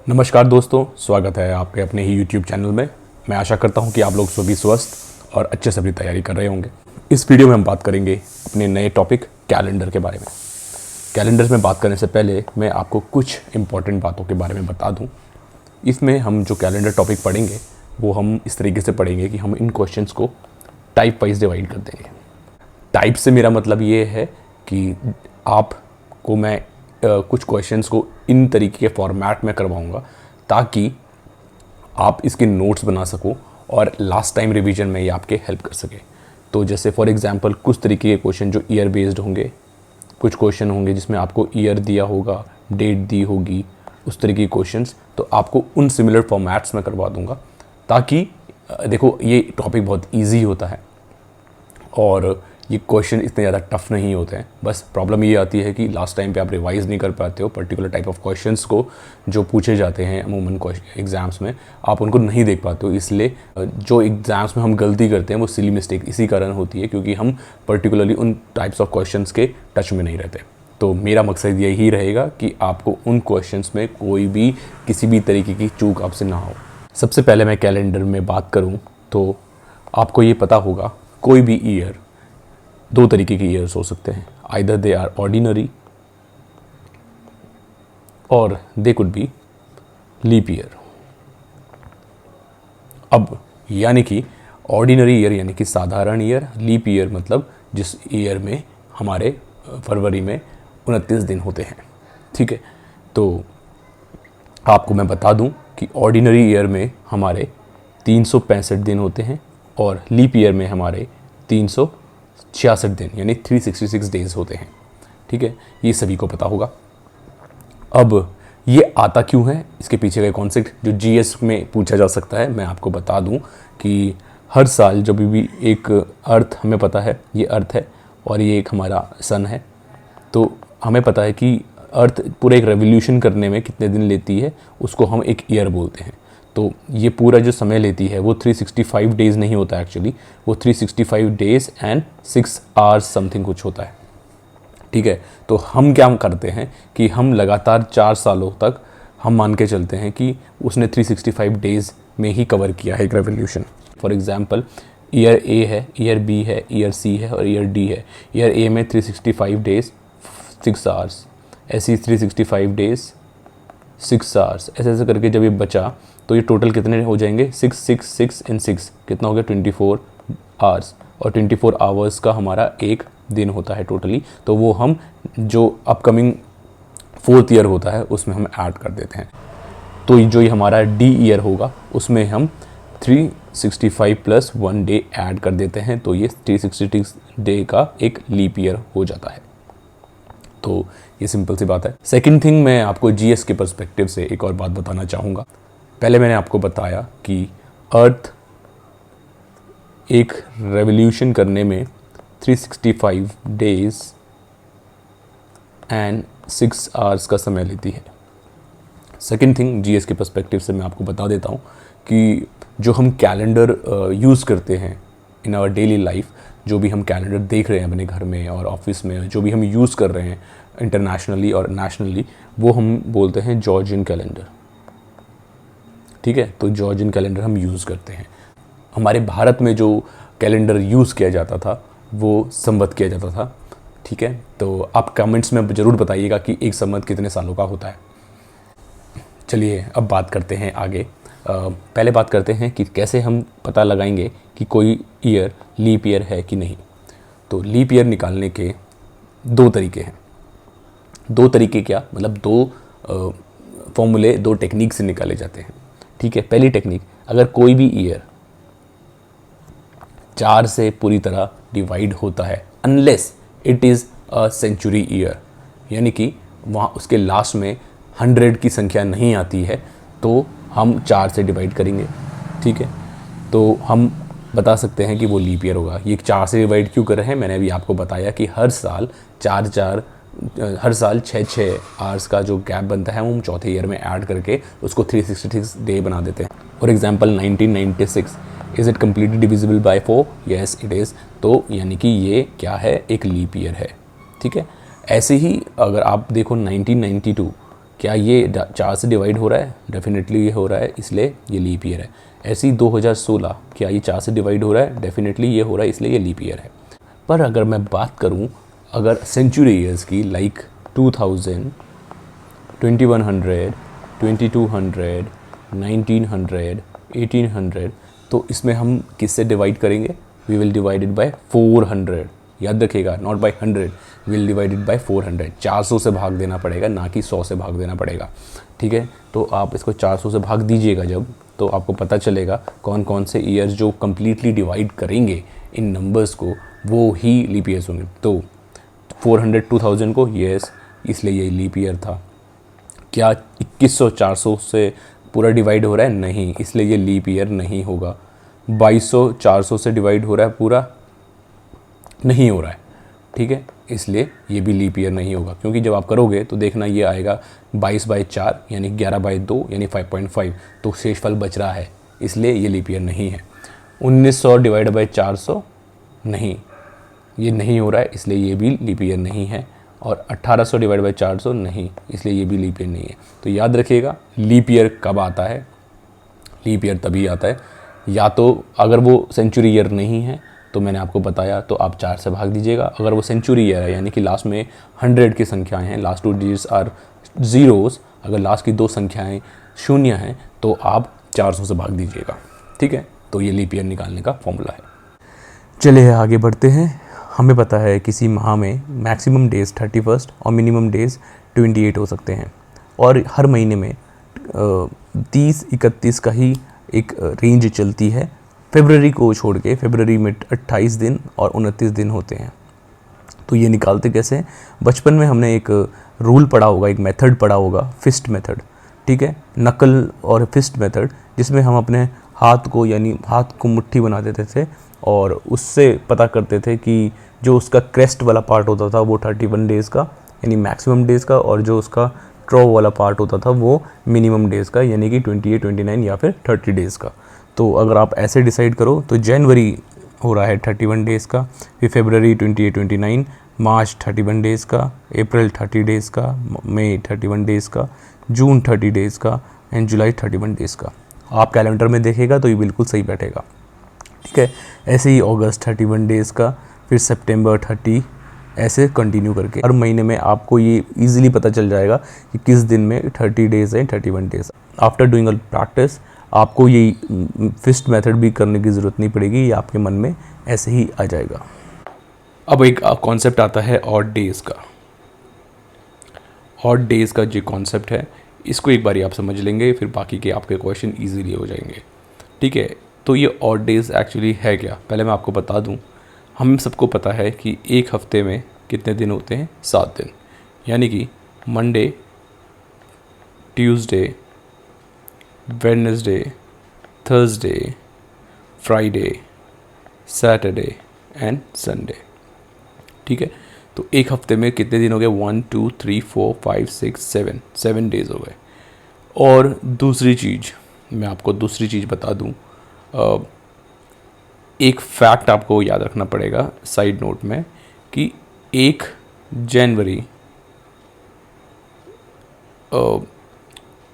नमस्कार दोस्तों, स्वागत है आपके अपने ही YouTube चैनल में। मैं आशा करता हूं कि आप लोग सभी स्वस्थ और अच्छे से अपनी तैयारी कर रहे होंगे। इस वीडियो में हम बात करेंगे अपने नए टॉपिक कैलेंडर के बारे में। कैलेंडर में बात करने से पहले मैं आपको कुछ इंपॉर्टेंट बातों के बारे में बता दूं। इसमें हम जो कैलेंडर टॉपिक पढ़ेंगे वो हम इस तरीके से पढ़ेंगे कि हम इन क्वेश्चंस को टाइप वाइज डिवाइड कर देंगे। टाइप से मेरा मतलब ये है कि आपको मैं कुछ क्वेश्चंस को इन तरीके के फॉर्मेट में करवाऊंगा ताकि आप इसके नोट्स बना सको और लास्ट टाइम रिवीजन में ये आपके हेल्प कर सके। तो जैसे फॉर एग्जांपल कुछ तरीके के क्वेश्चन जो ईयर बेस्ड होंगे, कुछ क्वेश्चन होंगे जिसमें आपको ईयर दिया होगा, डेट दी होगी, उस तरीके के क्वेश्चंस तो आपको उन सिमिलर फॉर्मेट्स में करवा दूंगा ताकि देखो ये टॉपिक बहुत ईजी होता है और ये क्वेश्चन इतने ज़्यादा टफ नहीं होते हैं। बस प्रॉब्लम ये आती है कि लास्ट टाइम पे आप रिवाइज़ नहीं कर पाते हो पर्टिकुलर टाइप ऑफ क्वेश्चंस को जो पूछे जाते हैं अमूमन एग्ज़ाम्स में, आप उनको नहीं देख पाते हो। इसलिए जो एग्ज़ाम्स में हम गलती करते हैं वो सिली मिस्टेक इसी कारण होती है क्योंकि हम पर्टिकुलरली उन टाइप्स ऑफ क्वेश्चंस के टच में नहीं रहते। तो मेरा मकसद यही रहेगा कि आपको उन क्वेश्चंस में कोई भी किसी भी तरीके की चूक आपसे ना हो। सबसे पहले मैं कैलेंडर में बात करूँ तो आपको ये पता होगा कोई भी ईयर दो तरीके के ईयर्स हो सकते हैं, आइदर दे आर ऑर्डिनरी और they could be leap year. अब यानी कि ऑर्डिनरी ईयर यानी कि साधारण ईयर, लीप ईयर मतलब जिस ईयर में हमारे फरवरी में 29 दिन होते हैं। ठीक है, तो आपको मैं बता दूं कि ऑर्डिनरी ईयर में हमारे 365 दिन होते हैं और लीप ईयर में हमारे 366 दिन यानी 366 डेज होते हैं। ठीक है, ये सभी को पता होगा। अब ये आता क्यों है, इसके पीछे का कॉन्सेप्ट जो जीएस में पूछा जा सकता है, मैं आपको बता दूं कि हर साल जब भी एक अर्थ, हमें पता है ये अर्थ है और ये एक हमारा सन है, तो हमें पता है कि अर्थ पूरा एक रेवोल्यूशन करने में कितने दिन लेती है, उसको हम एक ईयर बोलते हैं। तो ये पूरा जो समय लेती है वो 365 डेज़ नहीं होता एक्चुअली, वो 365 डेज़ एंड 6 आवर्स समथिंग कुछ होता है। ठीक है, तो हम क्या करते हैं कि हम लगातार 4 सालों तक हम मान के चलते हैं कि उसने 365 डेज़ में ही कवर किया है एक रेवोल्यूशन। फॉर एग्जांपल ईयर ए है, ईयर बी है, ईयर सी है और ईयर डी है। ईयर ए में 365 डेज़ 6 आवर्स, ऐसी 365 डेज़ 6 आवर्स, ऐसे ऐसे करके जब ये बचा तो ये टोटल कितने हो जाएंगे, 6 6 6 इन 6 कितना हो गया 24 आवर्स, और 24 आवर्स का हमारा एक दिन होता है टोटली। तो वो हम जो अपकमिंग 4th ईयर होता है उसमें हम ऐड कर देते हैं। तो जो ये हमारा डी ईयर होगा उसमें हम 365 प्लस 1 डे ऐड कर देते हैं, तो ये 366 डे का एक लीप ईयर हो जाता है। तो ये सिंपल सी बात है। सेकंड थिंग, मैं आपको जीएस के पर्सपेक्टिव से एक और बात बताना चाहूँगा। पहले मैंने आपको बताया कि अर्थ एक रेवोल्यूशन करने में 365 डेज एंड 6 आवर्स का समय लेती है। सेकंड थिंग, जीएस के पर्सपेक्टिव से मैं आपको बता देता हूँ कि जो हम कैलेंडर यूज़ करते हैं इन आवर डेली लाइफ, जो भी हम कैलेंडर देख रहे हैं अपने घर में और ऑफिस में, जो भी हम यूज़ कर रहे हैं इंटरनेशनली और नेशनली, वो हम बोलते हैं जॉर्जियन कैलेंडर। ठीक है, तो जॉर्जियन कैलेंडर हम यूज़ करते हैं। हमारे भारत में जो कैलेंडर यूज़ किया जाता था वो संवत किया जाता था। ठीक है, तो आप कमेंट्स में ज़रूर बताइएगा कि एक संवत कितने सालों का होता है। चलिए अब बात करते हैं आगे। पहले बात करते हैं कि कैसे हम पता लगाएंगे कि कोई ईयर लीप ईयर है कि नहीं। तो लीप ईयर निकालने के दो तरीके हैं। दो तरीके क्या मतलब, दो फॉर्मूले, दो टेक्निक से निकाले जाते हैं। ठीक है, पहली टेक्निक, अगर कोई भी ईयर 4 से पूरी तरह डिवाइड होता है, unless it is a century year, यानी कि वहाँ उसके लास्ट में 100 की संख्या नहीं आती है, तो हम 4 से डिवाइड करेंगे। ठीक है, तो हम बता सकते हैं कि वो लीप ईयर होगा। ये 4 से डिवाइड क्यों कर रहे हैं, मैंने अभी आपको बताया कि हर साल 6 आवर्स का जो गैप बनता है वो हम चौथे ईयर में ऐड करके उसको 366 डे बना देते हैं। For example 1996, is it completely divisible by 4? Yes it is. तो यानी कि ये क्या है, एक लीप ईयर है। ठीक है, ऐसे ही अगर आप देखो 1992 क्या ये 4 से डिवाइड हो रहा है? डेफिनेटली ये हो रहा है, इसलिए ये लीप ईयर है। ऐसे ही 2016 क्या ये 4 से डिवाइड हो रहा है? डेफिनेटली ये हो रहा है, इसलिए ये लीप ईयर है। पर अगर मैं बात करूं अगर सेंचुरी ईयर्स की, लाइक 2000, 2100, 2200, 1900, 1800, तो इसमें हम किससे डिवाइड करेंगे? We will divided by 400। याद रखिएगा, not by 100, will divided by 400। 400 से भाग देना पड़ेगा, ना कि 100 से भाग देना पड़ेगा। ठीक है, तो आप इसको 400 से भाग दीजिएगा जब, तो आपको पता चलेगा कौन कौन से ईयर्स जो कम्प्लीटली डिवाइड करेंगे इन नंबर्स को, वो ही लीप ईयर्स होंगे। तो 400 2000 को यस, इसलिए ये लीप ईयर था। क्या 2100 400 से पूरा डिवाइड हो रहा है? नहीं, इसलिए ये लीप ईयर नहीं होगा। 2200 400 से डिवाइड हो रहा है पूरा? नहीं हो रहा है। ठीक है, इसलिए ये भी लीप ईयर नहीं होगा, क्योंकि जब आप करोगे तो देखना ये आएगा 22/4 यानी 11/2 यानी 5.5, तो शेषफल बच रहा है, इसलिए ये लीप ईयर नहीं है। 1900 डिवाइड बाई 400 नहीं, ये नहीं हो रहा है, इसलिए ये भी लीप ईयर नहीं है। और 1800 डिवाइड बाई 400 नहीं, इसलिए ये भी लीप ईयर नहीं है। तो याद रखिएगा, लीप ईयर कब आता है? लीप ईयर तभी आता है या तो अगर वो सेंचुरी ईयर नहीं है, तो मैंने आपको बताया, तो आप 4 से भाग दीजिएगा। अगर वो सेंचुरी ईयर है यानी कि लास्ट में 100 की संख्याएं हैं, लास्ट 2 डिजिट्स आर ज़ीरोज़, अगर लास्ट की 2 संख्याएं शून्य हैं तो आप 400 से भाग दीजिएगा। ठीक है, तो ये लीप ईयर निकालने का फॉर्मूला है। चलिए आगे बढ़ते हैं। हमें पता है किसी माह में मैक्सिमम डेज़ 31 और मिनिमम डेज़ 28 हो सकते हैं, और हर महीने में 30-31 का ही एक रेंज चलती है। फरवरी को छोड़ के, फरवरी में 28 दिन और 29 दिन होते हैं। तो ये निकालते कैसे हैं? बचपन में हमने एक रूल पढ़ा होगा, एक मेथड पढ़ा होगा, फिस्ट मेथड। ठीक है, नकल और फिस्ट मेथड, जिसमें हम अपने हाथ को यानी हाथ को मुट्ठी बना देते थे और उससे पता करते थे कि जो उसका क्रेस्ट वाला पार्ट होता था वो 31 डेज़ का यानी मैक्सिमम डेज़ का, और जो उसका ट्रो वाला पार्ट होता था वो मिनिमम डेज़ का यानी कि 28, 29 या फिर 30 डेज़ का। तो अगर आप ऐसे डिसाइड करो तो जनवरी हो रहा है 31 डेज़ का, फिर फरवरी 28, 29, मार्च 31 डेज़ का, अप्रैल 30 डेज़ का, मई 31 डेज़ का, जून 30 डेज़ का एंड जुलाई 31 डेज़ का। आप कैलेंडर में देखेगा तो ये बिल्कुल सही बैठेगा। ठीक है, ऐसे ही अगस्त 31 डेज़ का, फिर सितंबर 30, ऐसे कंटिन्यू करके हर महीने में आपको ये इजीली पता चल जाएगा कि किस दिन में 30 डेज़ हैं, 31 days. After doing a practice आपको ये फिस्ट मेथड भी करने की ज़रूरत नहीं पड़ेगी, ये आपके मन में ऐसे ही आ जाएगा। अब एक कॉन्सेप्ट आता है ऑड डेज़ का। ऑड डेज़ का जो कॉन्सेप्ट है, इसको एक बारी आप समझ लेंगे, फिर बाकी के आपके क्वेश्चन ईजीली हो जाएंगे। ठीक है, तो ये ऑड डेज़ एक्चुअली है क्या? पहले मैं आपको बता दूं, हम सबको पता है कि एक हफ्ते में कितने दिन होते हैं? 7 दिन, यानी कि Monday, Tuesday, Wednesday, Thursday, Friday, Saturday and Sunday. ठीक है, तो एक हफ्ते में कितने दिन हो गए? 1 2 3 4 5 6 7 डेज़ हो गए। और दूसरी चीज़, मैं आपको दूसरी चीज़ बता दूं, एक फैक्ट आपको याद रखना पड़ेगा साइड नोट में, कि 1 जनवरी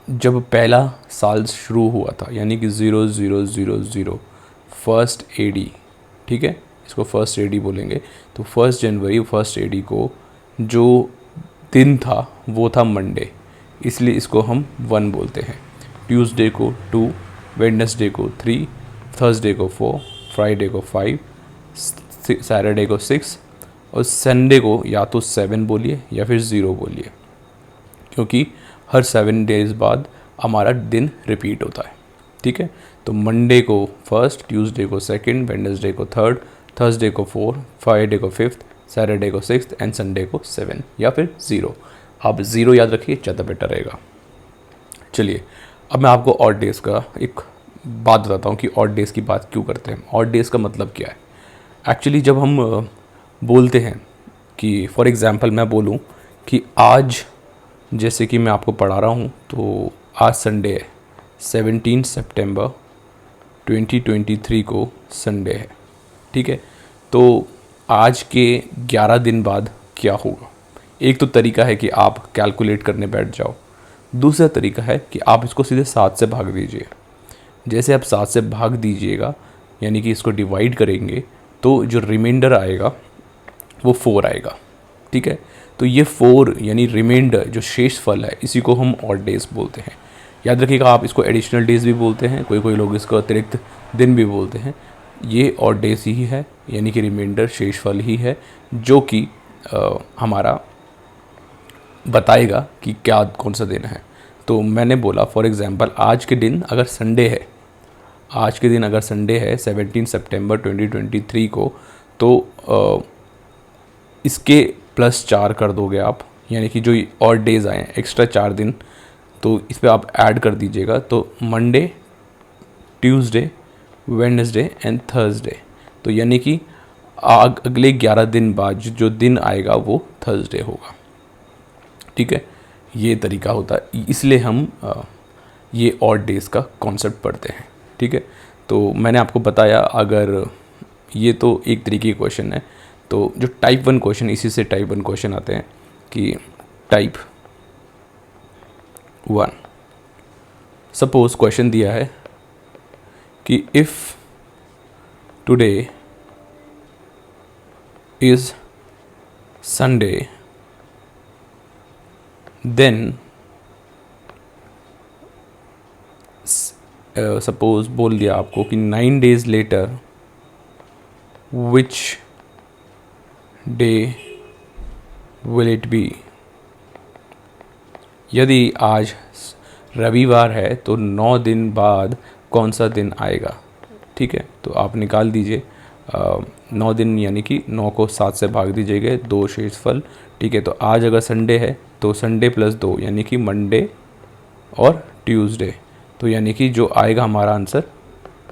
जब पहला साल शुरू हुआ था, यानी कि 0000 फर्स्ट एडी, ठीक है, इसको फर्स्ट एडी बोलेंगे, तो 1 जनवरी फर्स्ट एडी को जो दिन था वो था मंडे, इसलिए इसको हम 1 बोलते हैं। ट्यूसडे को 2, वेडनेसडे को 3, थर्सडे को 4, फ्राइडे को 5, सैटरडे को 6 और संडे को या तो 7 बोलिए या फिर 0 बोलिए, क्योंकि हर 7 डेज़ बाद हमारा दिन रिपीट होता है। ठीक है, तो मंडे को 1, ट्यूसडे को 2, वेडनेसडे को 3, थर्सडे को 4, फ्राइडे को 5, सैटरडे को 6 एंड संडे को 7 या फिर 0। आप 0 याद रखिए, ज़्यादा बेटर रहेगा। चलिए, अब मैं आपको ऑड डेज़ का एक बात बताता हूँ कि ऑड डेज़ की बात क्यों करते हैं। ऑड डेज़ का मतलब क्या है? एक्चुअली जब हम बोलते हैं कि फॉर एग्ज़ाम्पल मैं बोलूँ कि आज, जैसे कि मैं आपको पढ़ा रहा हूँ, तो आज संडे है, 17 सितंबर 2023 को संडे है। ठीक है, तो आज के 11 दिन बाद क्या होगा? एक तो तरीका है कि आप कैलकुलेट करने बैठ जाओ, दूसरा तरीका है कि आप इसको सीधे 7 से भाग दीजिए। जैसे आप 7 से भाग दीजिएगा यानी कि इसको डिवाइड करेंगे तो जो रिमाइंडर आएगा वो 4 आएगा। ठीक है, तो ये 4 यानी रिमाइंडर जो शेष फल है इसी को हम ऑड डेज बोलते हैं। याद रखिएगा, आप इसको एडिशनल डेज भी बोलते हैं, कोई लोग इसको अतिरिक्त दिन भी बोलते हैं। ये ऑड डेज ही है यानी कि रिमाइंडर शेष फल ही है जो कि हमारा बताएगा कि क्या कौन सा दिन है। तो मैंने बोला फॉर एग्जांपल आज के दिन अगर संडे है, आज के दिन अगर संडे है 17 सितंबर 2023 को, तो इसके +4 कर दोगे आप, यानी कि जो और डेज आए हैं एक्स्ट्रा 4 दिन, तो इस पर आप ऐड कर दीजिएगा। तो Monday, Tuesday, Wednesday and Thursday, तो यानी कि अगले 11 दिन बाद जो दिन आएगा वो थर्सडे होगा। ठीक है, ये तरीका होता है, इसलिए हम ये ऑड डेज का कॉन्सेप्ट पढ़ते हैं। ठीक है, तो मैंने आपको बताया, अगर ये तो एक तरीके की क्वेश्चन है। तो जो टाइप 1 क्वेश्चन, इसी से टाइप 1 क्वेश्चन आते हैं कि टाइप 1, सपोज क्वेश्चन दिया है कि if today is Sunday then suppose बोल दिया आपको कि 9 days later which day will it be. यदि आज रविवार है तो 9 दिन बाद कौन सा दिन आएगा। ठीक है, तो आप निकाल दीजिए 9 दिन यानी कि 9 को 7 से भाग दीजिएगा, 2 शेष फल। ठीक है, तो आज अगर संडे है तो संडे +2 यानी कि मंडे और ट्यूसडे, तो यानी कि जो आएगा हमारा आंसर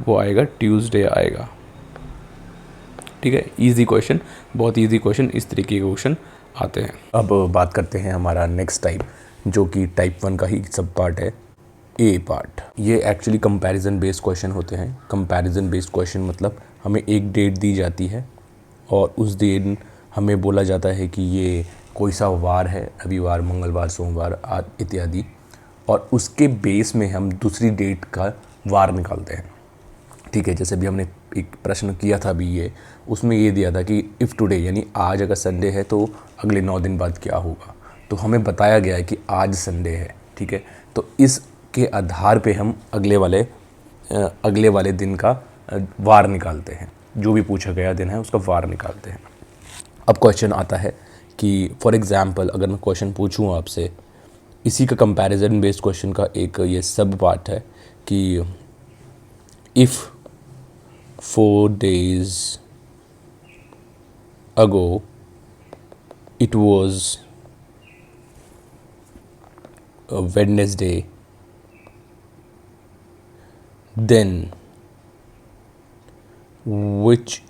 वो आएगा ट्यूसडे आएगा। ठीक है, इजी क्वेश्चन, बहुत इजी क्वेश्चन, इस तरीके के क्वेश्चन आते हैं। अब बात करते हैं हमारा नेक्स्ट टाइप, जो कि टाइप 1 का ही सब पार्ट है, ए पार्ट। ये एक्चुअली कंपैरिजन बेस्ड क्वेश्चन होते हैं। कंपैरिजन बेस्ड क्वेश्चन मतलब हमें एक डेट दी जाती है और उस दिन हमें बोला जाता है कि ये कोई सा वार है, रविवार, मंगलवार, सोमवार इत्यादि, और उसके बेस में हम दूसरी डेट का वार निकालते हैं। ठीक है, जैसे भी हमने एक प्रश्न किया था अभी, ये उसमें ये दिया था कि इफ़ टुडे यानी आज अगर संडे है तो अगले 9 दिन बाद क्या होगा। तो हमें बताया गया है कि आज संडे है। ठीक है, तो इसके आधार पे हम अगले वाले दिन का वार निकालते हैं, जो भी पूछा गया दिन है उसका वार निकालते हैं। अब क्वेश्चन आता है कि फॉर एग्ज़ाम्पल अगर मैं क्वेश्चन पूछूँ आपसे, इसी का कंपैरिजन बेस्ड क्वेश्चन का एक ये सब पार्ट है कि if 4 days ago it was a Wednesday, then which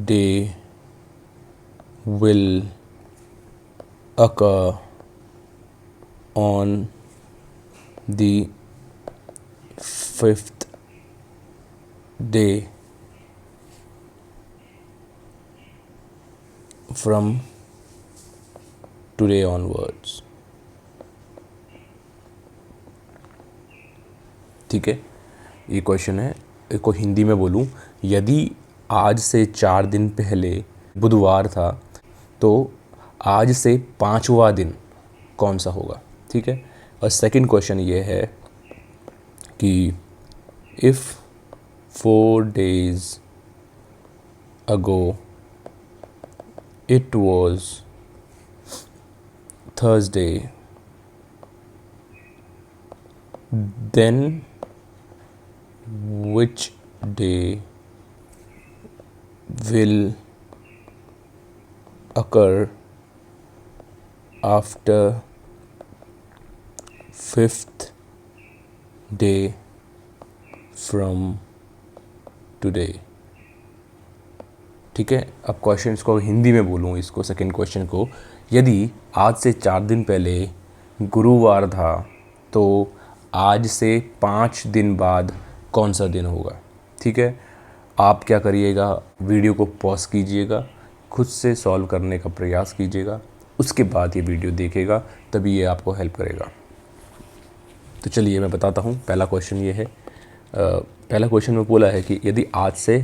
day will occur on the 5th day from today onwards। ठीक है, ये क्वेश्चन है, इसको हिंदी में बोलूँ, यदि आज से 4 दिन पहले बुधवार था तो आज से 5वां दिन कौन सा होगा। ठीक है, और सेकंड क्वेश्चन ये है कि if 4 days ago it was Thursday, then which day will occur after 5th day from today। ठीक है, अब क्वेश्चन को हिंदी में बोलूँ, इसको सेकंड क्वेश्चन को, यदि आज से 4 दिन पहले गुरुवार था तो आज से 5 दिन बाद कौन सा दिन होगा। ठीक है, आप क्या करिएगा, वीडियो को पॉज कीजिएगा, खुद से सॉल्व करने का प्रयास कीजिएगा, उसके बाद ये वीडियो देखिएगा, तभी ये आपको हेल्प करेगा। तो चलिए मैं बताता हूँ। पहला क्वेश्चन ये है, पहला क्वेश्चन में बोला है कि यदि आज से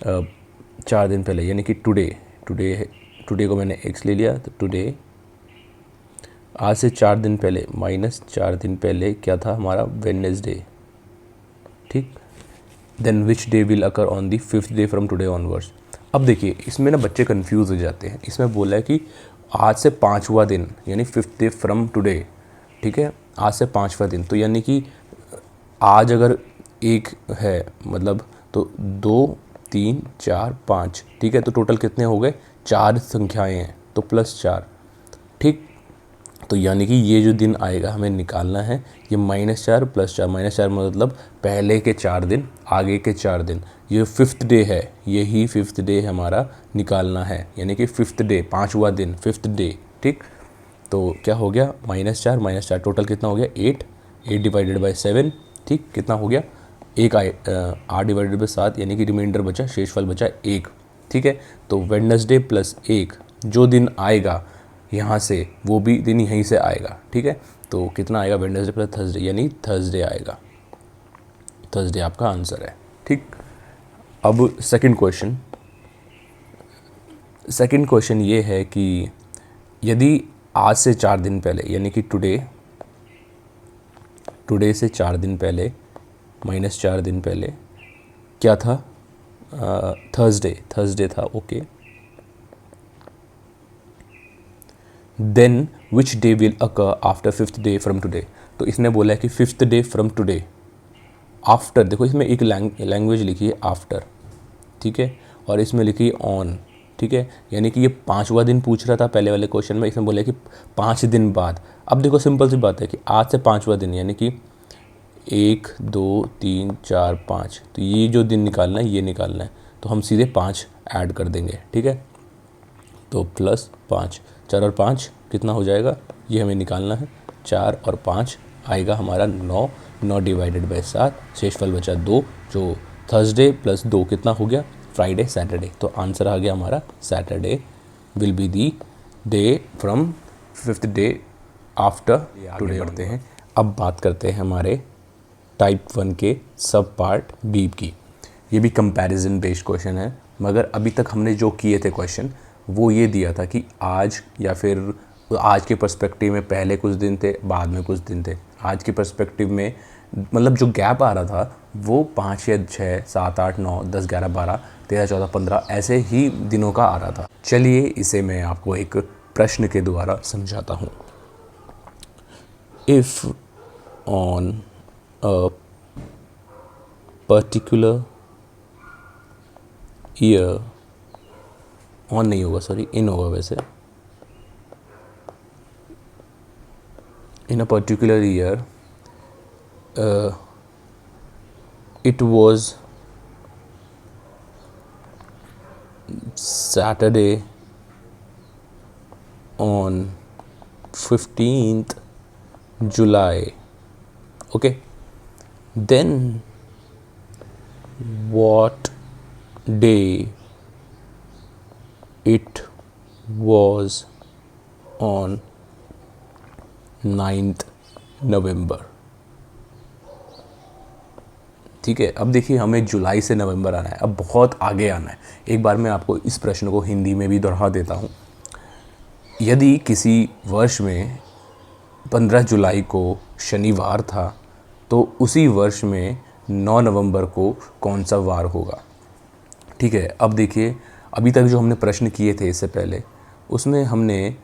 4 दिन पहले, यानी कि टुडे को मैंने x ले लिया, तो टुडे आज से 4 दिन पहले माइनस 4 दिन पहले क्या था हमारा, वेडनेसडे, ठीक। Then which day will occur on the 5th day from today onwards. अब देखिए इसमें ना बच्चे कंफ्यूज हो जाते हैं। इसमें बोला है कि आज से 5वां दिन यानी 5th डे फ्रॉम टुडे, ठीक है, आज से 5वां दिन, तो यानी कि आज अगर एक है मतलब तो 2 3 4 5, ठीक है, तो टोटल कितने हो गए, 4 संख्याएं हैं, तो +4, ठीक। तो यानी कि ये जो दिन आएगा हमें निकालना है, ये -4 +4, -4 मतलब पहले के 4 दिन, आगे के 4 दिन, ये 5th डे है, यही 5th डे हमारा निकालना है, यानी कि 5th डे 5वां दिन 5th डे, ठीक। तो क्या हो गया, -4 -4 टोटल कितना हो गया, 8 डिवाइडेड बाई 7, ठीक, कितना हो गया, 8 डिवाइडेड बाई 7, यानी कि रिमाइंडर बचा, शेषफल बचा 1, ठीक है। तो वेडनेसडे +1 जो दिन आएगा यहाँ से, वो भी दिन यहीं से आएगा, ठीक है। तो कितना आएगा, वेडनेसडे प्लस थर्सडे, यानी थर्सडे आएगा, थर्सडे आपका आंसर है, ठीक। अब सेकंड क्वेश्चन ये है कि यदि आज से 4 दिन पहले, यानी कि टुडे से 4 दिन पहले -4 दिन पहले क्या था, थर्सडे था, okay. Then which day will occur after 5th day from today. तो इसने बोला है कि 5th day from today after, देखो इसमें एक लैंग्वेज लिखी है आफ्टर, ठीक है, और इसमें लिखी है ऑन, ठीक है, यानी कि ये 5वां दिन पूछ रहा था पहले वाले क्वेश्चन में, इसमें बोला है कि 5 दिन बाद। अब देखो सिंपल सी बात है कि आज से 5वां दिन, यानी कि 1 2 3 4 5, तो ये जो दिन निकालना है ये निकालना है, तो हम सीधे 5 ऐड कर देंगे, ठीक है। तो +5, 4 और 5 कितना हो जाएगा, ये हमें निकालना है, 4 और 5 आएगा हमारा 9 डिवाइडेड बाई 7, शेषफल बचा 2, जो थर्सडे +2 कितना हो गया, फ्राइडे सैटरडे। तो आंसर आ गया हमारा Saturday will be the day from 5th day after today. बढ़ते हैं, अब बात करते हैं हमारे टाइप 1 के सब पार्ट बी की। ये भी कंपैरिजन बेस्ड क्वेश्चन है, मगर अभी तक हमने जो किए थे क्वेश्चन वो ये दिया था कि आज, या फिर आज के पर्सपेक्टिव में पहले कुछ दिन थे, बाद में कुछ दिन थे। आज के पर्सपेक्टिव में मतलब जो गैप आ रहा था वो 5 या 6 7 8 9 10 11 12 13 14 15 ऐसे ही दिनों का आ रहा था। चलिए इसे मैं आपको एक प्रश्न के द्वारा समझाता हूँ। If on a particular year, on नहीं होगा सॉरी, इन होगा वैसे, in a particular year it was Saturday on 15th July, okay, then what day it was on 9th November. ठीक है, अब देखिए हमें जुलाई से नवंबर आना है, अब बहुत आगे आना है। एक बार मैं आपको इस प्रश्न को हिंदी में भी दोहरा देता हूँ। यदि किसी वर्ष में 15 जुलाई को शनिवार था तो उसी वर्ष में 9 नवंबर को कौन सा वार होगा। ठीक है, अब देखिए अभी तक जो हमने प्रश्न किए थे इससे पहले उसमें हमने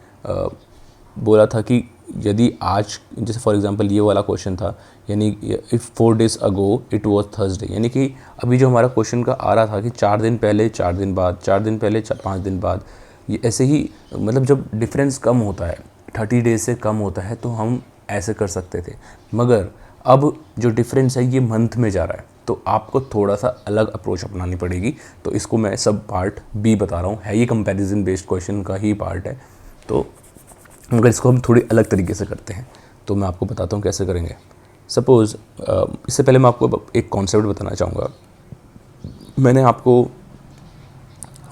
बोला था कि यदि आज, जैसे फॉर एग्जांपल ये वाला क्वेश्चन था, यानी if 4 days ago it was Thursday, यानी कि अभी जो हमारा क्वेश्चन का आ रहा था कि 4 दिन पहले 4 दिन बाद, 4 दिन पहले 5 दिन बाद, ये ऐसे ही मतलब जब डिफरेंस कम होता है 30 डेज से कम होता है तो हम ऐसे कर सकते थे। मगर अब जो डिफरेंस है ये मंथ में जा रहा है तो आपको थोड़ा सा अलग अप्रोच अपनानी पड़ेगी। तो इसको मैं सब पार्ट बी बता रहा हूँ, है ये कंपैरिजन बेस्ड क्वेश्चन का ही पार्ट है। तो मगर इसको हम थोड़ी अलग तरीके से करते हैं, तो मैं आपको बताता हूँ कैसे करेंगे। सपोज़ इससे पहले मैं आपको एक कॉन्सेप्ट बताना चाहूँगा। मैंने आपको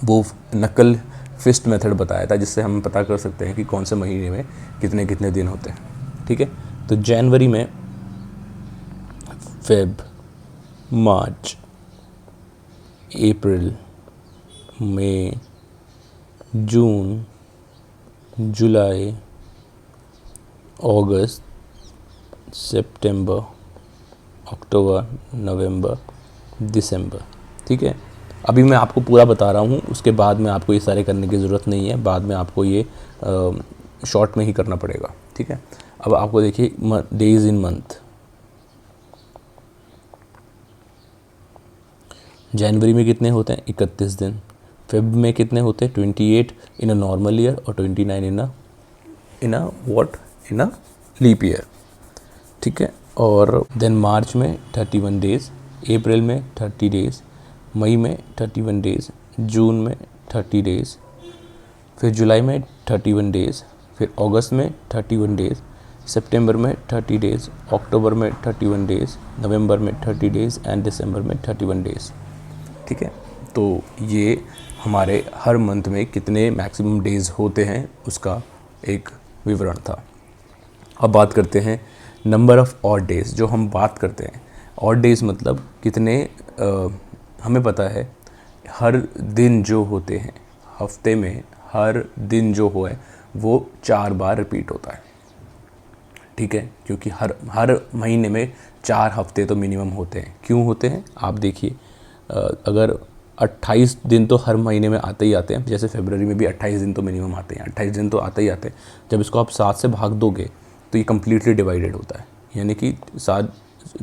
वो नकल फिस्ट मेथड बताया था जिससे हम पता कर सकते हैं कि कौन से महीने में कितने कितने दिन होते हैं। ठीक है, तो जनवरी में फेब, मार्च, अप्रैल, मई, जून, जुलाई, अगस्त, सितंबर, अक्टूबर, नवंबर, दिसंबर। ठीक है, अभी मैं आपको पूरा बता रहा हूँ, उसके बाद में आपको ये सारे करने की ज़रूरत नहीं है, बाद में आपको ये शॉर्ट में ही करना पड़ेगा। ठीक है, अब आपको देखिए डेज इन मंथ। जनवरी में कितने होते हैं? 31 दिन। फेब में कितने होते हैं? 28 इन अ नॉर्मल ईयर और 29 इन अ लीप ईयर। ठीक है, और देन मार्च में 31 डेज़, अप्रैल में 30 डेज़, मई में 31 डेज़, जून में 30 डेज़, फिर जुलाई में 31 डेज़, फिर अगस्त में 31 डेज़, सितंबर में 30 डेज़, अक्टूबर में 31 डेज़, नवंबर में 30 डेज़ एंड दिसंबर में 31 डेज़। ठीक है, तो ये हमारे हर मंथ में कितने मैक्सिमम डेज़ होते हैं उसका एक विवरण था। अब बात करते हैं नंबर ऑफ़ ऑड डेज़। जो हम बात करते हैं ऑड डेज़ मतलब कितने हमें पता है हर दिन जो होते हैं हफ्ते में, हर दिन जो हो है वो 4 बार रिपीट होता है। ठीक है, क्योंकि हर महीने में 4 हफ्ते तो मिनिमम होते हैं। क्यों होते हैं आप देखिए, अगर 28 दिन तो हर महीने में आते ही आते हैं, जैसे फरवरी में भी 28 दिन तो मिनिमम आते हैं, 28 दिन तो आते ही आते हैं। जब इसको आप 7 से भाग दोगे तो ये कम्प्लीटली डिवाइडेड होता है, यानी कि 7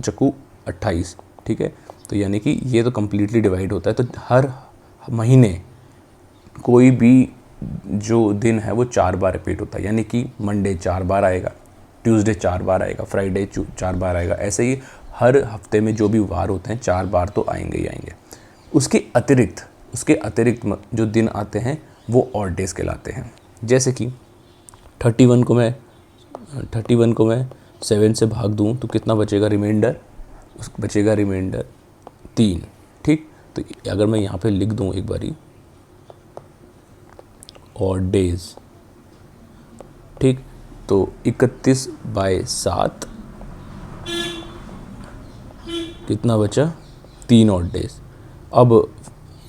चक्कू 28। ठीक है, तो यानी कि ये तो कम्प्लीटली डिवाइड होता है। तो हर महीने कोई भी जो दिन है वो 4 बार रिपीट होता है, यानी कि मंडे 4 बार आएगा, ट्यूसडे 4 बार आएगा, फ्राइडे 4 बार आएगा। ऐसे ही हर हफ्ते में जो भी वार होते हैं 4 बार तो आएंगे ही आएंगे। उसके अतिरिक्त जो दिन आते हैं वो ऑड डेज़ कहलाते हैं। जैसे कि 31 को मैं 7 से भाग दूं तो कितना बचेगा रिमाइंडर? बचेगा रिमाइंडर 3। ठीक, तो अगर मैं यहाँ पे लिख दूं एक बारी ऑड डेज़, ठीक, तो 31/7 कितना बचा? 3 ऑड डेज़। अब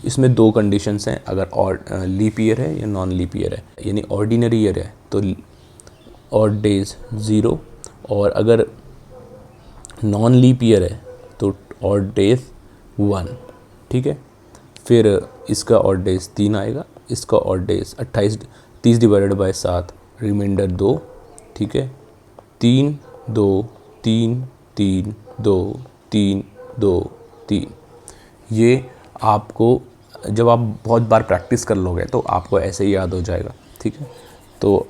इसमें 2 कंडीशंस हैं, अगर लीप ईयर है या नॉन लीप ईयर है। यानी ऑर्डिनरी ईयर है तो ऑड डेज़ 0, और अगर नॉन लीप ईयर है तो ऑड डेज 1। ठीक है, फिर इसका ऑड डेज 3 आएगा, इसका ऑड डेज 30/7 रिमाइंडर 2। ठीक है, 3 2 3 3 2 3 2 3। ये आपको जब आप बहुत बार प्रैक्टिस कर लोगे तो आपको ऐसे ही याद हो जाएगा। ठीक है, तो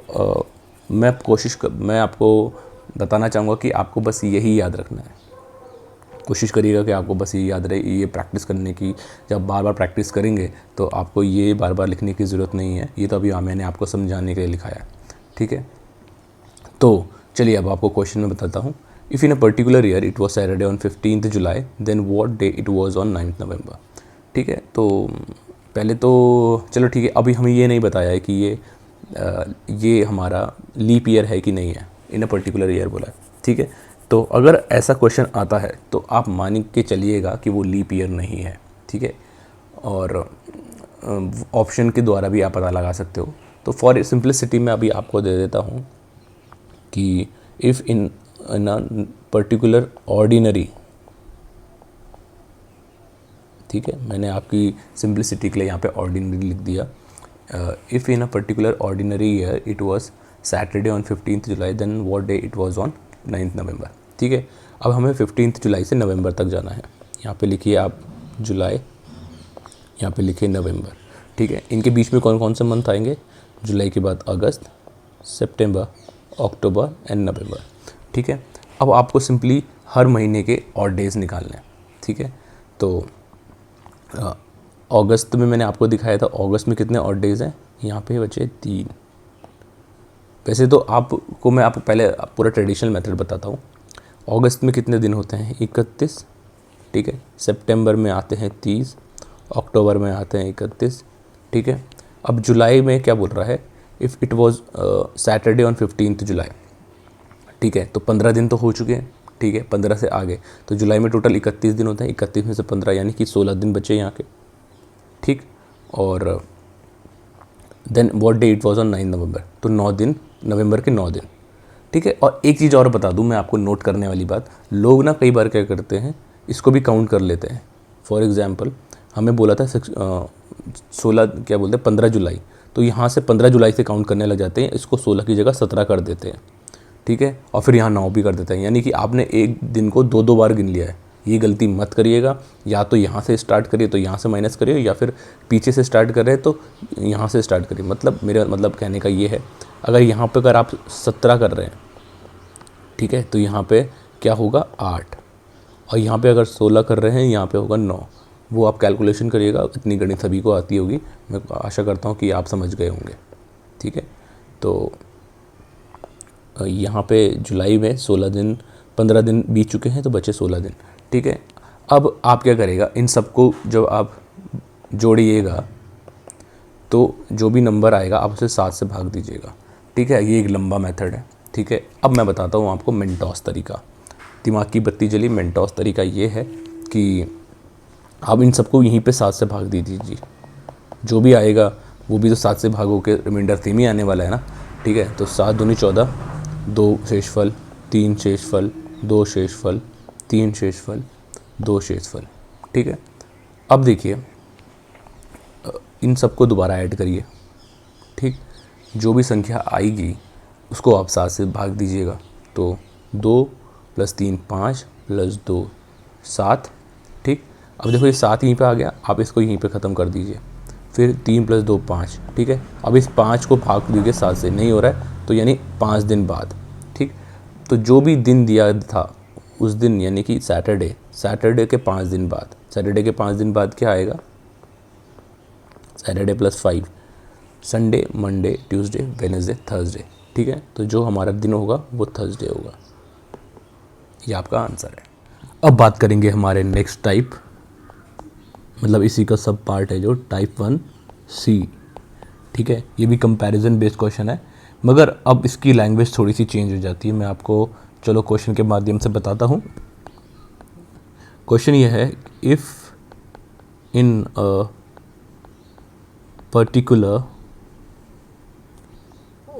मैं आपको बताना चाहूँगा कि आपको बस यही याद रखना है। कोशिश करिएगा कि आपको बस ये याद रहे, ये प्रैक्टिस करने की। जब बार बार प्रैक्टिस करेंगे तो आपको ये बार बार लिखने की ज़रूरत नहीं है। ये तो अभी मैंने आपको समझाने के लिए लिखा है। ठीक है, तो चलिए अब आपको क्वेश्चन में बताता हूँ। If in a particular year it was Saturday on 15th July, then what day it was on 9th November. ठीक है, तो पहले तो चलो ठीक है, अभी हमें ये नहीं बताया है कि ये हमारा लीप ईयर है कि नहीं है। इन अ पर्टिकुलर ईयर बोला है। ठीक है, तो अगर ऐसा क्वेश्चन आता है तो आप मान के चलिएगा कि वो लीप ईयर नहीं है। ठीक है, और ऑप्शन के द्वारा भी आप पता लगा सकते हो। तो फॉर सिंपलिसिटी मैं अभी आपको दे देता हूँ कि if in a particular ordinary, ठीक है, मैंने आपकी सिंपलिसिटी के लिए यहाँ पे ऑर्डिनरी लिख दिया। If in a particular ordinary year it was Saturday on 15th July, then what day it was on 9th November. ठीक है, अब हमें 15th जुलाई से नवंबर तक जाना है। यहाँ पे लिखिए आप जुलाई, यहाँ पे लिखिए नवंबर। ठीक है, इनके बीच में कौन कौन से मंथ आएंगे? जुलाई के बाद अगस्त, सितंबर, अक्टूबर एंड नवंबर। ठीक है, अब आपको सिंपली हर महीने के ऑड डेज निकालने हैं। ठीक है, तो अगस्त में मैंने आपको दिखाया था, अगस्त में कितने ऑड डेज हैं? यहाँ पे बचे 3। वैसे तो आपको मैं पहले पूरा ट्रेडिशनल मेथड बताता हूँ। अगस्त में कितने दिन होते हैं? 31। ठीक है, सितंबर में आते हैं 30, अक्टूबर में आते हैं 31। ठीक है, अब जुलाई में क्या बोल रहा है? If it was Saturday on 15th जुलाई। ठीक है, तो 15 दिन तो हो चुके हैं। ठीक है, 15 से आगे, तो जुलाई में टोटल 31 दिन होते हैं, 31 में से 15 यानी कि 16 दिन बचे यहाँ के, ठीक। और then what day it was on 9 November, तो 9 दिन, नवंबर के 9 दिन, ठीक है। और एक चीज़ और बता दूं मैं आपको, नोट करने वाली बात, लोग ना कई बार क्या करते हैं, इसको भी काउंट कर लेते हैं। फॉर एग्जांपल हमें बोला था 16 क्या बोलते हैं 15 जुलाई, तो यहाँ से 15 जुलाई से काउंट करने लग जाते हैं, इसको 16 की जगह 17 कर देते हैं, ठीक है। और फिर यहाँ 9 भी कर देते हैं, यानी कि आपने एक दिन को 2-2 बार गिन लिया है। ये गलती मत करिएगा, या तो यहाँ से स्टार्ट करिए तो यहाँ से माइनस करिए, या फिर पीछे से स्टार्ट कर रहे हैं तो यहाँ से स्टार्ट करिए। मतलब मेरा मतलब कहने का ये है, अगर यहाँ पे अगर आप 17 कर रहे हैं, ठीक है, तो यहाँ पे क्या होगा 8, और यहाँ पे अगर 16 कर रहे हैं यहाँ पे होगा 9। वो आप कैलकुलेशन करिएगा, इतनी गणित सभी को आती होगी, मैं आशा करता हूँ कि आप समझ गए होंगे, ठीक है। तो यहाँ पे जुलाई में 16 दिन, 15 दिन बीत चुके हैं, तो बचे 16 दिन, ठीक है। अब आप क्या करेगा, इन सबको जब आप जोड़िएगा तो जो भी नंबर आएगा आप उसे 7 से भाग दीजिएगा, ठीक है। ये एक लंबा मेथड है, ठीक है। अब मैं बताता हूँ आपको मेंटोस तरीका, दिमाग की बत्ती जली। मेंटोस तरीका ये है कि आप इन सबको यहीं पे 7 से भाग दे दीजिए, जो भी आएगा वो भी तो 7 से भागो के रिमाइंडर सेम ही आने वाला है ना, ठीक है। तो 7 दूनी 14, 2 शेषफल, 3 शेषफल, 2 शेषफल, 3 शेषफल, 2 शेषफल, ठीक है। अब देखिए इन सबको दोबारा ऐड करिए, ठीक। जो भी संख्या आएगी उसको आप 7 से भाग दीजिएगा, तो 2 + 3 5 + 2 7, ठीक। अब देखो ये 7 यहीं पे आ गया, आप इसको यहीं पे ख़त्म कर दीजिए। फिर 3 + 2 5, ठीक है। अब इस 5 को भाग दीजिए 7 से, नहीं हो रहा है तो यानी 5 दिन बाद, ठीक। तो जो भी दिन दिया था उस दिन यानी कि सैटरडे के 5 दिन बाद, सैटरडे के 5 दिन बाद क्या आएगा, Saturday + 5, Sunday, Monday, Tuesday, Wednesday, Thursday, ठीक है। तो जो हमारा दिन होगा वो थर्सडे होगा। ये आपका आंसर है। अब बात करेंगे हमारे नेक्स्ट टाइप, मतलब इसी का सब पार्ट है जो टाइप 1C, ठीक है। ये भी कंपैरिजन बेस्ड क्वेश्चन है, मगर अब इसकी लैंग्वेज थोड़ी सी चेंज हो जाती है। मैं आपको चलो क्वेश्चन के माध्यम से बताता हूँ। क्वेश्चन ये है, if in a particular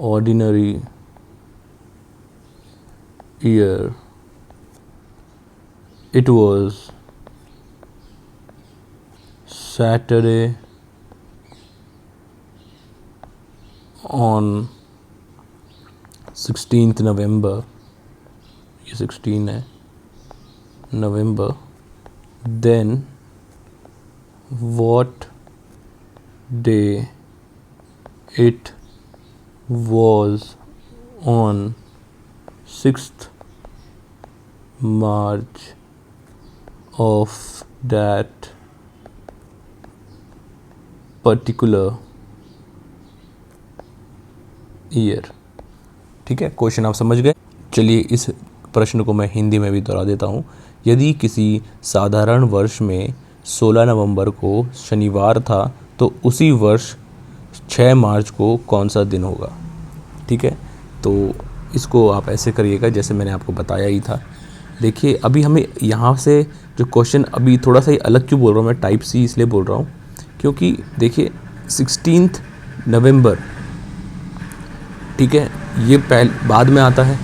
ordinary year it was Saturday on 16th November, ये 16 है November, then what day it was on 6th March of that particular year, ठीक है। क्वेश्चन आप समझ गए। चलिए इस प्रश्न को मैं हिंदी में भी दोहरा देता हूँ। यदि किसी साधारण वर्ष में 16 नवंबर को शनिवार था तो उसी वर्ष 6 मार्च को कौन सा दिन होगा, ठीक है। तो इसको आप ऐसे करिएगा जैसे मैंने आपको बताया ही था। देखिए अभी हमें यहाँ से जो क्वेश्चन, अभी थोड़ा सा ही अलग क्यों बोल रहा हूँ मैं, टाइप सी इसलिए बोल रहा हूँ क्योंकि देखिए 16 नवंबर, ठीक है, ये बाद में आता है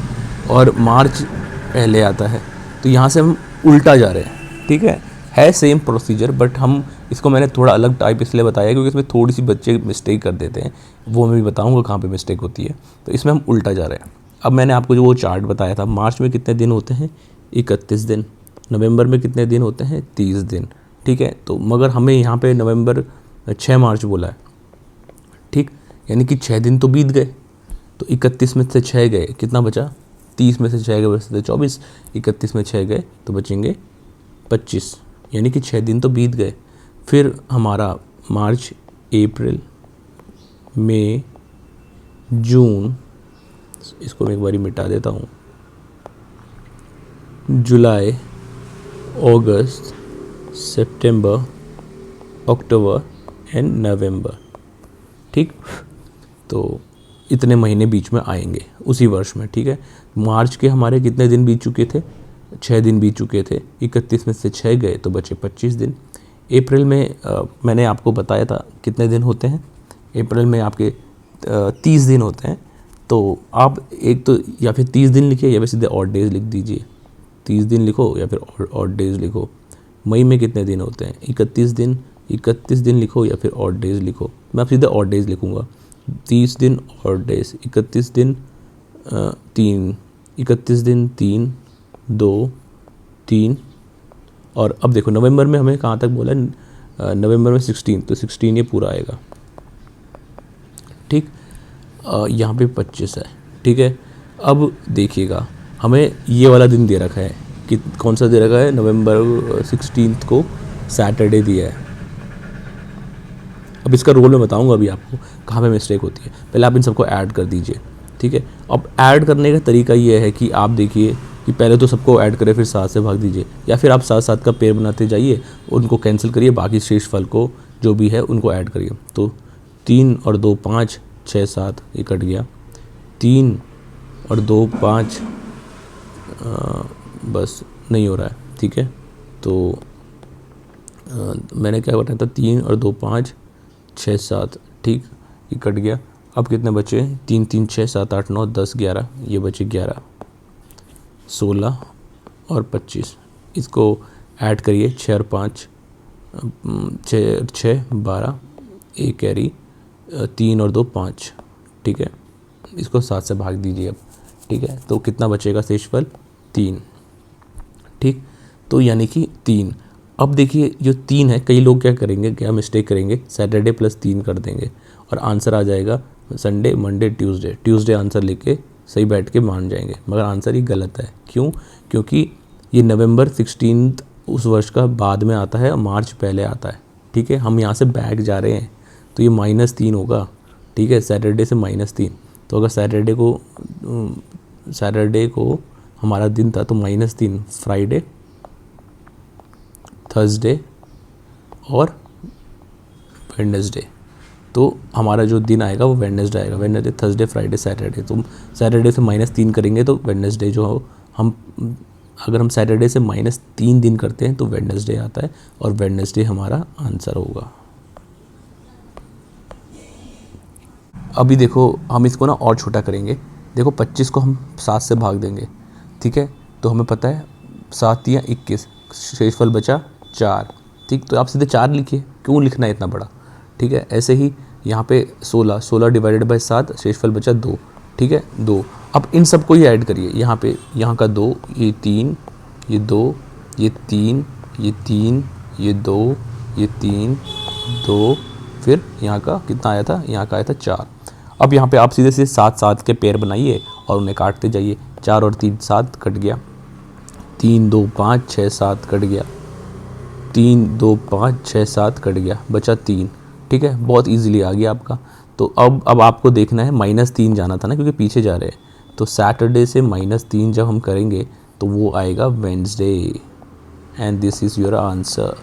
और मार्च पहले आता है, तो यहाँ से हम उल्टा जा रहे हैं, ठीक है सेम प्रोसीजर, बट हम इसको मैंने थोड़ा अलग टाइप इसलिए बताया क्योंकि इसमें थोड़ी सी बच्चे मिस्टेक कर देते हैं, वो मैं भी बताऊंगा कहाँ पे मिस्टेक होती है। तो इसमें हम उल्टा जा रहे हैं। अब मैंने आपको जो वो चार्ट बताया था, मार्च में कितने दिन होते हैं 31 दिन, नवंबर में कितने दिन होते हैं 30 दिन, ठीक है। तो मगर हमें यहाँ पे नवंबर 6 मार्च बोला है, ठीक, यानी कि 6 दिन तो बीत गए, तो 31 में से 6 गए, कितना बचा, 30 में से 6 गए बचते 24, 31 में 6 गए तो बचेंगे 25, यानी कि 6 दिन तो बीत गए। फिर हमारा मार्च, अप्रैल, मई, जून, इसको मैं एक बारी मिटा देता हूँ, जुलाई, अगस्त, सितंबर, अक्टूबर एंड नवंबर, ठीक। तो इतने महीने बीच में आएंगे उसी वर्ष में, ठीक है। मार्च के हमारे कितने दिन बीत चुके थे, 6 दिन बीत चुके थे, 31 में से 6 गए तो बचे 25 दिन। अप्रैल में मैंने आपको बताया था कितने दिन होते हैं, अप्रैल में आपके 30 दिन होते हैं। तो आप एक तो या फिर 30 दिन लिखिए या फिर सीधे ऑड डेज लिख दीजिए, 30 दिन लिखो या फिर ऑड डेज लिखो। मई में कितने दिन होते हैं, 31 दिन, 31 दिन लिखो या फिर ऑड डेज लिखो। मैं अब सीधे ऑड डेज लिखूँगा, 30 दिन ऑड डेज, 31 दिन 3, 31 दिन 3, 2, 3। और अब देखो नवंबर में हमें कहाँ तक बोला है, नवंबर में 16, तो 16 ये पूरा आएगा, ठीक। यहाँ पे 25 है, ठीक है। अब देखिएगा हमें ये वाला दिन दे रखा है कि कौन सा दे रखा है, नवंबर 16 को सैटरडे दिया है। अब इसका रोल मैं बताऊंगा अभी आपको कहाँ पे मिस्टेक होती है। पहले आप इन सबको ऐड कर दीजिए, ठीक है। अब ऐड करने का तरीका ये है कि आप देखिए कि पहले तो सबको ऐड करें, फिर 7 से भाग दीजिए, या फिर आप 7 का पेयर बनाते जाइए, उनको कैंसिल करिए, बाकी शेष फल को जो भी है उनको ऐड करिए। तो 3 और 2 5, 6 7 ये कट गया, 3 और 2 5 बस नहीं हो रहा है, ठीक है। तो मैंने क्या बताया था, 3 और 2 5, 6 7, ठीक, ये कट गया। अब कितने बचे, 3 3 6 7 8 9 10 11, ये बचे 11, 16 और 25। इसको ऐड करिए, 6 और 5 6 12, एक कैरी, 3 और 2 5, ठीक है। इसको 7 से भाग दीजिए अब, ठीक है। तो कितना बचेगा शेषफल, 3, ठीक। तो यानी कि 3। अब देखिए जो 3 है, कई लोग क्या करेंगे, क्या मिस्टेक करेंगे, सैटरडे प्लस 3 कर देंगे और आंसर आ जाएगा संडे मंडे ट्यूसडे आंसर लेके सही बैठ के मान जाएंगे, मगर आंसर ही गलत है। क्यों, क्योंकि ये नवंबर 16 उस वर्ष का बाद में आता है और मार्च पहले आता है, ठीक है। हम यहाँ से बैक जा रहे हैं तो ये -3 होगा, ठीक है, सैटरडे से -3। तो अगर सैटरडे को हमारा दिन था तो -3, फ्राइडे, थर्सडे और वेडनेसडे। तो हमारा जो दिन आएगा वो वेडनेसडे आएगा, वेडनेसडे थर्सडे फ्राइडे सैटरडे। तो सैटरडे से -3 करेंगे तो वेडनेसडे जो हो, अगर हम सैटरडे से -3 दिन करते हैं तो वेडनेसडे आता है और वेडनेसडे हमारा आंसर होगा। अभी देखो हम इसको ना और छोटा करेंगे। देखो 25 को हम 7 से भाग देंगे, ठीक है। तो हमें पता है 7 या 21, शेषफल बचा 4, ठीक। तो आप सीधे 4 लिखिए, क्यों लिखना है इतना बड़ा, ठीक है। ऐसे ही यहाँ पे 16 डिवाइडेड बाय 7, शेषफल बचा 2, ठीक है, 2। अब इन सबको ही ऐड करिए, यहाँ पे यहाँ का 2, ये 3, ये 2, ये 3, ये 3, ये 2, ये 3, 2, फिर यहाँ का कितना आया था, यहाँ का आया था 4। अब यहाँ पे आप सीधे सीधे 7 के पेयर बनाइए और उन्हें काटते जाइए, 4 और 3 7 कट गया, 3 2 5 6 7 कट गया, 3 2 5 6 7 कट गया, बचा 3, ठीक है। बहुत इजीली आ गया आपका। तो अब आपको देखना है, -3 जाना था ना क्योंकि पीछे जा रहे हैं, तो सैटरडे से -3 जब हम करेंगे तो वो आएगा Wednesday, and this is your answer.